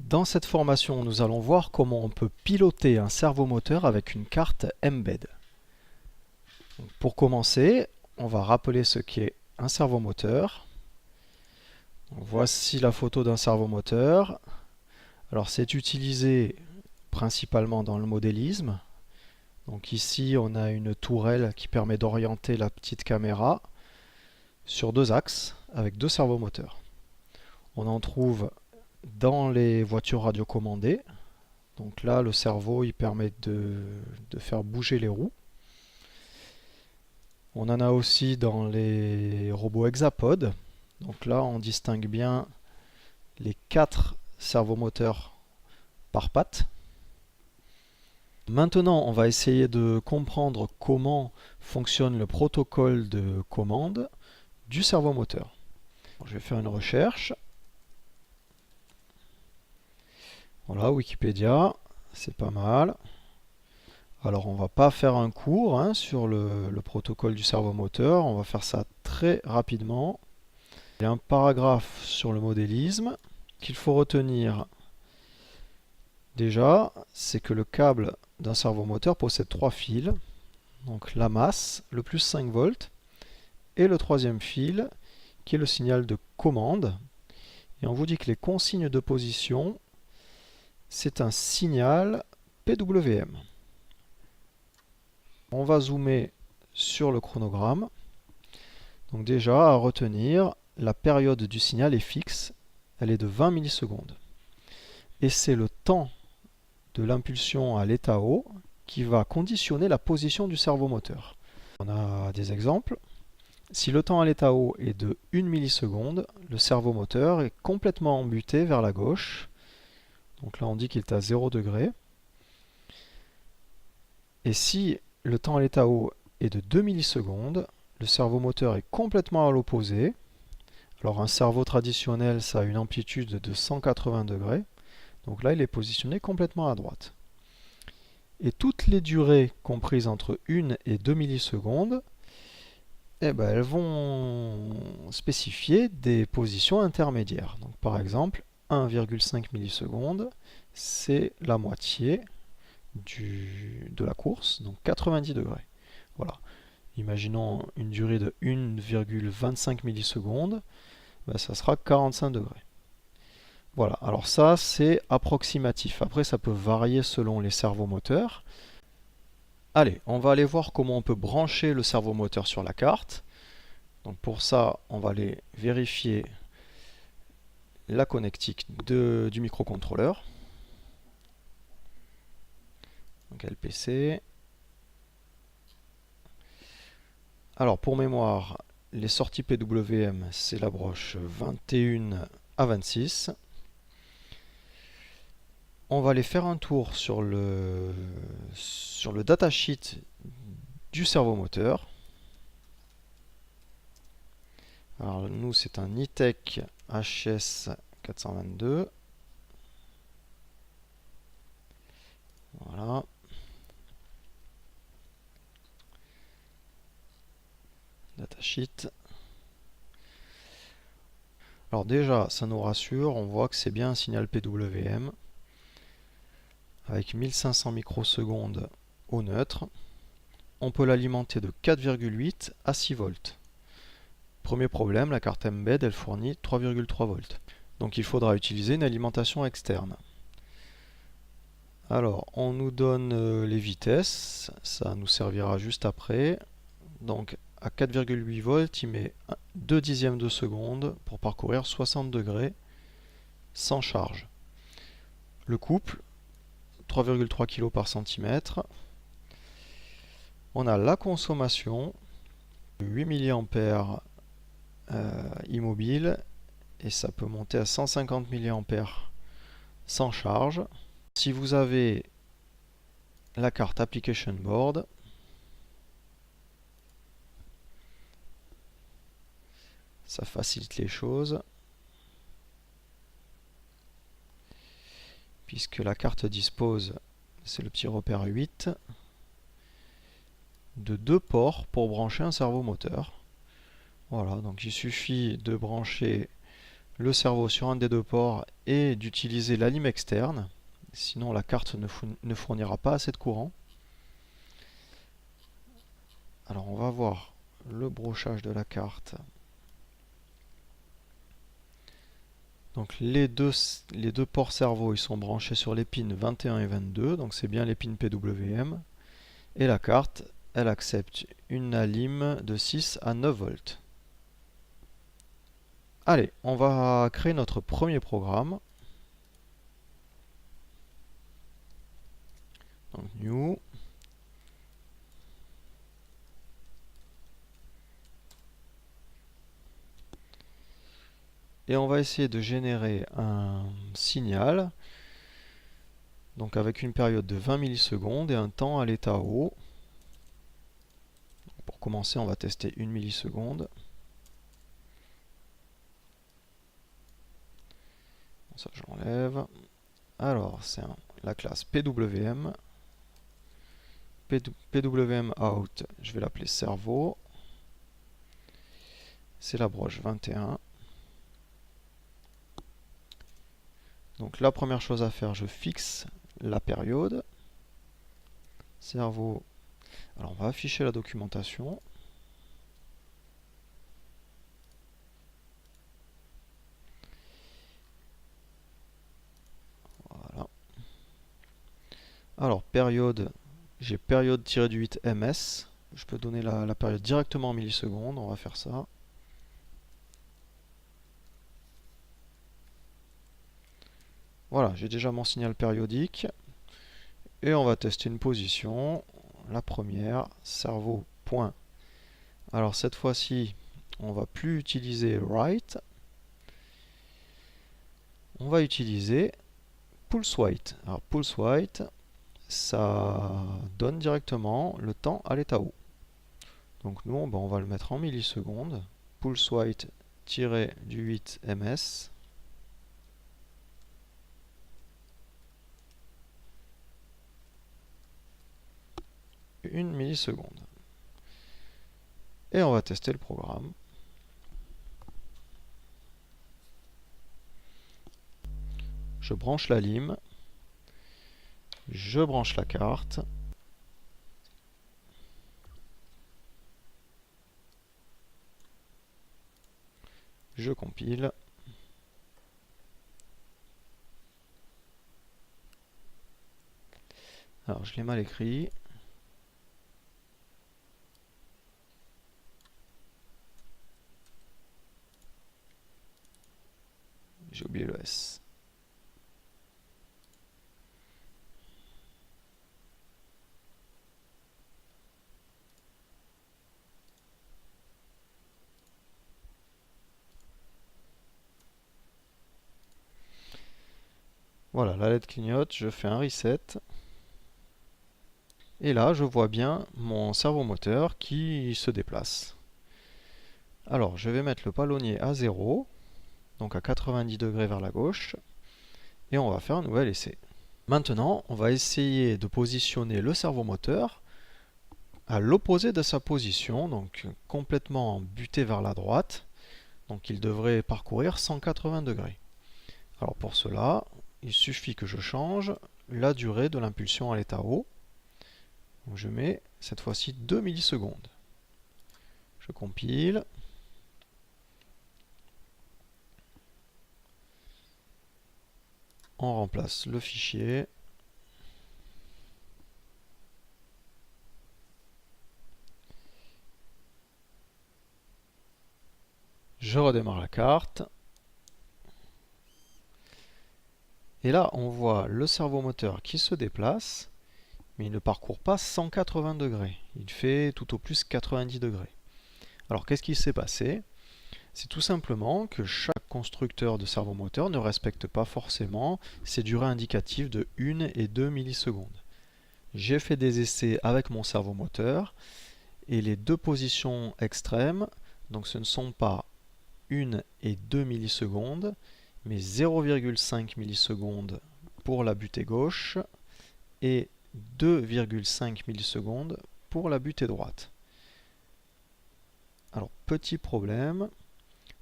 Dans cette formation, nous allons voir comment on peut piloter un servomoteur avec une carte Mbed. Donc, pour commencer, on va rappeler ce qu'est un servomoteur. Donc, voici la photo d'un servomoteur. Alors, c'est utilisé principalement dans le modélisme. Donc ici, on a une tourelle qui permet d'orienter la petite caméra sur deux axes avec deux servomoteurs. On en trouve dans les voitures radiocommandées. Donc là, le servo, il permet de faire bouger les roues. On en a aussi dans les robots hexapodes. Donc là, on distingue bien les 4 servomoteurs par patte. Maintenant, on va essayer de comprendre comment fonctionne le protocole de commande du servomoteur. Je vais faire une recherche. Voilà, Wikipédia, c'est pas mal. Alors, on va pas faire un cours sur le protocole du servomoteur, on va faire ça très rapidement. Il y a un paragraphe sur le modélisme qu'il faut retenir. Déjà, c'est que le câble d'un servomoteur possède 3 fils. Donc la masse, le plus 5 volts, et le troisième fil, qui est le signal de commande. Et on vous dit que les consignes de position, c'est un signal PWM. On va zoomer sur le chronogramme. Donc déjà, à retenir, la période du signal est fixe, elle est de 20 millisecondes. Et c'est le temps de l'impulsion à l'état haut qui va conditionner la position du servomoteur. On a des exemples. Si le temps à l'état haut est de 1 milliseconde, le servomoteur est complètement embuté vers la gauche. Donc là on dit qu'il est à 0 degré. Et si le temps à l'état haut est de 2 millisecondes, le servomoteur est complètement à l'opposé. Alors un servo traditionnel, ça a une amplitude de 180 degrés. Donc là il est positionné complètement à droite. Et toutes les durées comprises entre 1 et 2 millisecondes, elles vont spécifier des positions intermédiaires. Donc, par exemple, 1,5 millisecondes, c'est la moitié de la course, donc 90 degrés. Voilà. Imaginons une durée de 1,25 millisecondes, ça sera 45 degrés. Voilà, alors ça c'est approximatif. Après ça peut varier selon les servomoteurs. Allez, on va aller voir comment on peut brancher le servomoteur sur la carte. Donc pour ça, on va aller vérifier la connectique du microcontrôleur. Donc LPC. Alors pour mémoire, les sorties PWM, c'est la broche 21 à 26. On va aller faire un tour sur le datasheet du servomoteur. Alors nous c'est un ITEC HS422. Voilà. Datasheet. Alors déjà ça nous rassure, on voit que c'est bien un signal PWM avec 1500 microsecondes au neutre. On peut l'alimenter de 4,8 à 6 volts. Premier problème, la carte Mbed elle fournit 3,3 volts. Donc il faudra utiliser une alimentation externe. Alors on nous donne les vitesses, ça nous servira juste après. Donc à 4,8 volts, il met 2 dixièmes de seconde pour parcourir 60 degrés sans charge. Le couple, 3,3 kg par centimètre. On a la consommation, 8 mA immobile, et ça peut monter à 150 mA sans charge. Si vous avez la carte Application Board, ça facilite les choses, puisque la carte dispose, c'est le petit repère 8, de 2 ports pour brancher un servomoteur. Voilà, donc il suffit de brancher le cerveau sur un des deux ports et d'utiliser la lime externe, sinon la carte ne fournira pas assez de courant. Alors on va voir le brochage de la carte. Donc les deux ports cerveau ils sont branchés sur les pins 21 et 22, donc c'est bien les pins PWM. Et la carte, elle accepte une alim de 6 à 9 volts. Allez, on va créer notre premier programme. Donc new. Et on va essayer de générer un signal, donc avec une période de 20 millisecondes et un temps à l'état haut. Pour commencer, on va tester 1 milliseconde. Bon, ça j'enlève. Alors, c'est la classe PWM. PWM out, je vais l'appeler cerveau. C'est la broche 21. Donc la première chose à faire, je fixe la période. Cerveau. Alors on va afficher la documentation. Voilà. Alors période, j'ai période-du-8 ms. Je peux donner la période directement en millisecondes. On va faire ça. Voilà, j'ai déjà mon signal périodique. Et on va tester une position. La première, cerveau, point. Alors cette fois-ci, on va plus utiliser write. On va utiliser pulse wait. Alors pulse wait, ça donne directement le temps à l'état haut. Donc nous, on va le mettre en millisecondes. Pulse wait-du-8 ms. 1 milliseconde. Et on va tester le programme. Je branche la lime. Je branche la carte. Je compile. Alors je l'ai mal écrit. J'ai oublié le S. Voilà, la LED clignote, je fais un reset. Et là, je vois bien mon servomoteur qui se déplace. Alors, je vais mettre le palonnier à 0, donc à 90 degrés vers la gauche, et on va faire un nouvel essai. Maintenant, on va essayer de positionner le servomoteur à l'opposé de sa position, donc complètement buté vers la droite. Donc il devrait parcourir 180 degrés. Alors pour cela, il suffit que je change la durée de l'impulsion à l'état haut. Donc je mets cette fois-ci 2 millisecondes. Je compile. On remplace le fichier. Je redémarre la carte. Et là, on voit le servomoteur qui se déplace, mais il ne parcourt pas 180 degrés. Il fait tout au plus 90 degrés. Alors, qu'est-ce qui s'est passé? C'est tout simplement que chaque constructeur de servomoteur ne respecte pas forcément ces durées indicatives de 1 et 2 millisecondes. J'ai fait des essais avec mon servomoteur et les deux positions extrêmes, donc ce ne sont pas 1 et 2 millisecondes, mais 0,5 millisecondes pour la butée gauche et 2,5 millisecondes pour la butée droite. Alors, petit problème,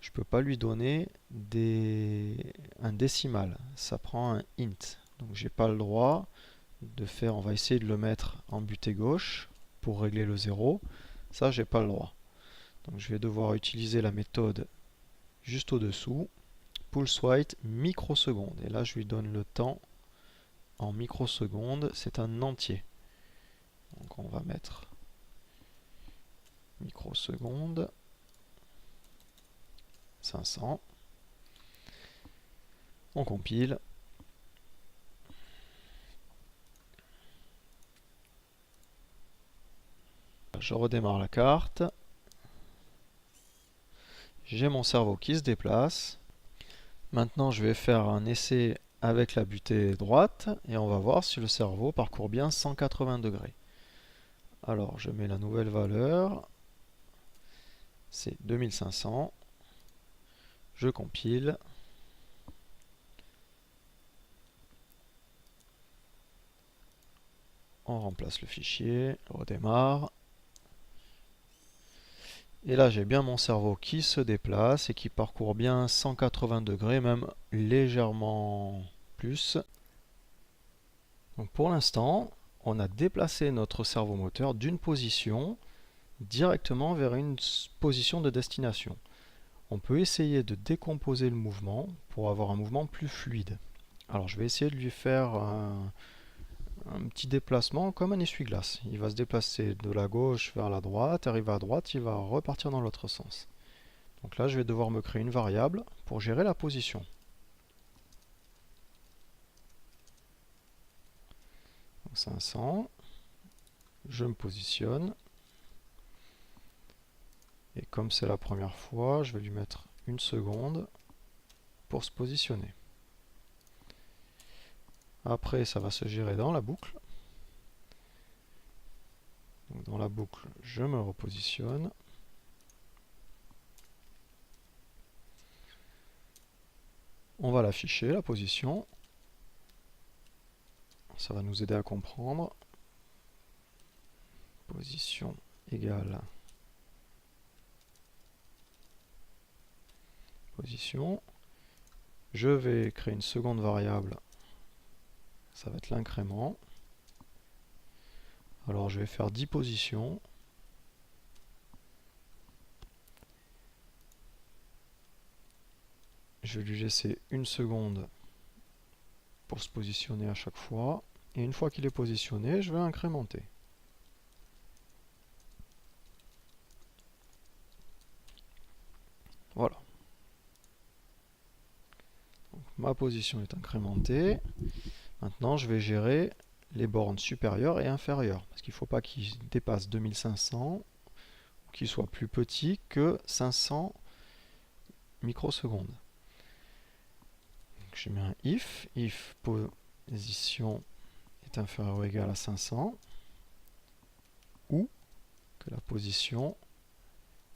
je ne peux pas lui donner un décimal, ça prend un int. Donc j'ai pas le droit de faire, on va essayer de le mettre en butée gauche pour régler le 0. Ça, j'ai pas le droit. Donc je vais devoir utiliser la méthode juste au-dessous, pulseWeight microsecondes. Et là, je lui donne le temps en microsecondes, c'est un entier. Donc on va mettre microsecondes 500. On compile. Je redémarre la carte. J'ai mon cerveau qui se déplace. Maintenant, je vais faire un essai avec la butée droite et on va voir si le cerveau parcourt bien 180 degrés. Alors, je mets la nouvelle valeur. C'est 2500. Je compile. On remplace le fichier, on redémarre. Et là, j'ai bien mon cerveau qui se déplace et qui parcourt bien 180 degrés, même légèrement plus. Donc pour l'instant, on a déplacé notre cerveau moteur d'une position directement vers une position de destination. On peut essayer de décomposer le mouvement pour avoir un mouvement plus fluide. Alors je vais essayer de lui faire un petit déplacement comme un essuie-glace. Il va se déplacer de la gauche vers la droite, arriver à droite, il va repartir dans l'autre sens. Donc là, je vais devoir me créer une variable pour gérer la position. Donc 500, je me positionne. Et comme c'est la première fois, je vais lui mettre une seconde pour se positionner. Après, ça va se gérer dans la boucle. Donc dans la boucle, je me repositionne. On va l'afficher, la position. Ça va nous aider à comprendre. Position égale position. Je vais créer une seconde variable. Ça va être l'incrément. Alors je vais faire 10 positions. Je vais lui laisser une seconde pour se positionner à chaque fois. Et une fois qu'il est positionné, je vais incrémenter. Voilà. Donc, ma position est incrémentée. Maintenant, je vais gérer les bornes supérieures et inférieures. Parce qu'il ne faut pas qu'il dépasse 2500 ou qu'il soit plus petit que 500 microsecondes. Donc, je mets un if position est inférieure ou égale à 500 ou que la position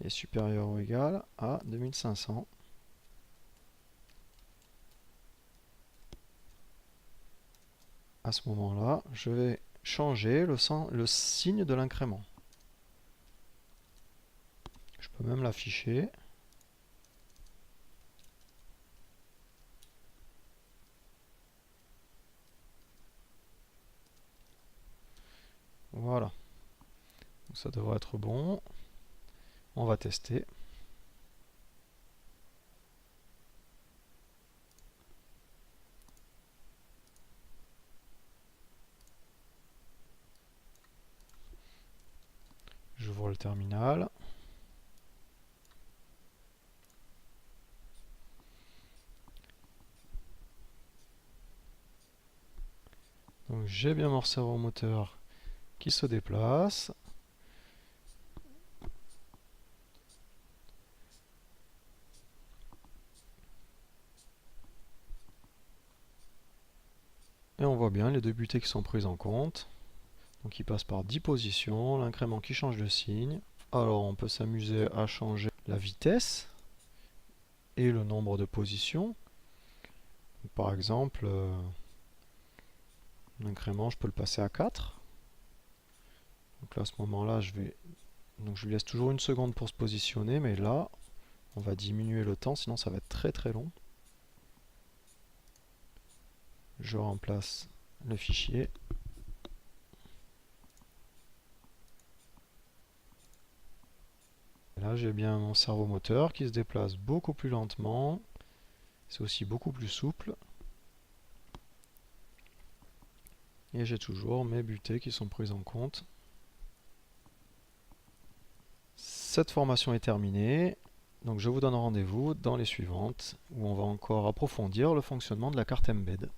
est supérieure ou égale à 2500. À ce moment-là, je vais changer le signe de l'incrément. Je peux même l'afficher. Voilà. Donc ça devrait être bon. On va tester. J'ouvre le terminal. Donc j'ai bien mon serveur moteur qui se déplace. Et on voit bien les deux butées qui sont prises en compte. Donc il passe par 10 positions, l'incrément qui change de signe. Alors on peut s'amuser à changer la vitesse et le nombre de positions. Par exemple, l'incrément, je peux le passer à 4. Donc là, à ce moment-là, je lui laisse toujours une seconde pour se positionner, mais là, On va diminuer le temps, sinon ça va être très très long. Je remplace le fichier. Là, j'ai bien mon servomoteur qui se déplace beaucoup plus lentement. C'est aussi beaucoup plus souple. Et j'ai toujours mes butées qui sont prises en compte. Cette formation est terminée. Donc je vous donne rendez-vous dans les suivantes où on va encore approfondir le fonctionnement de la carte Mbed.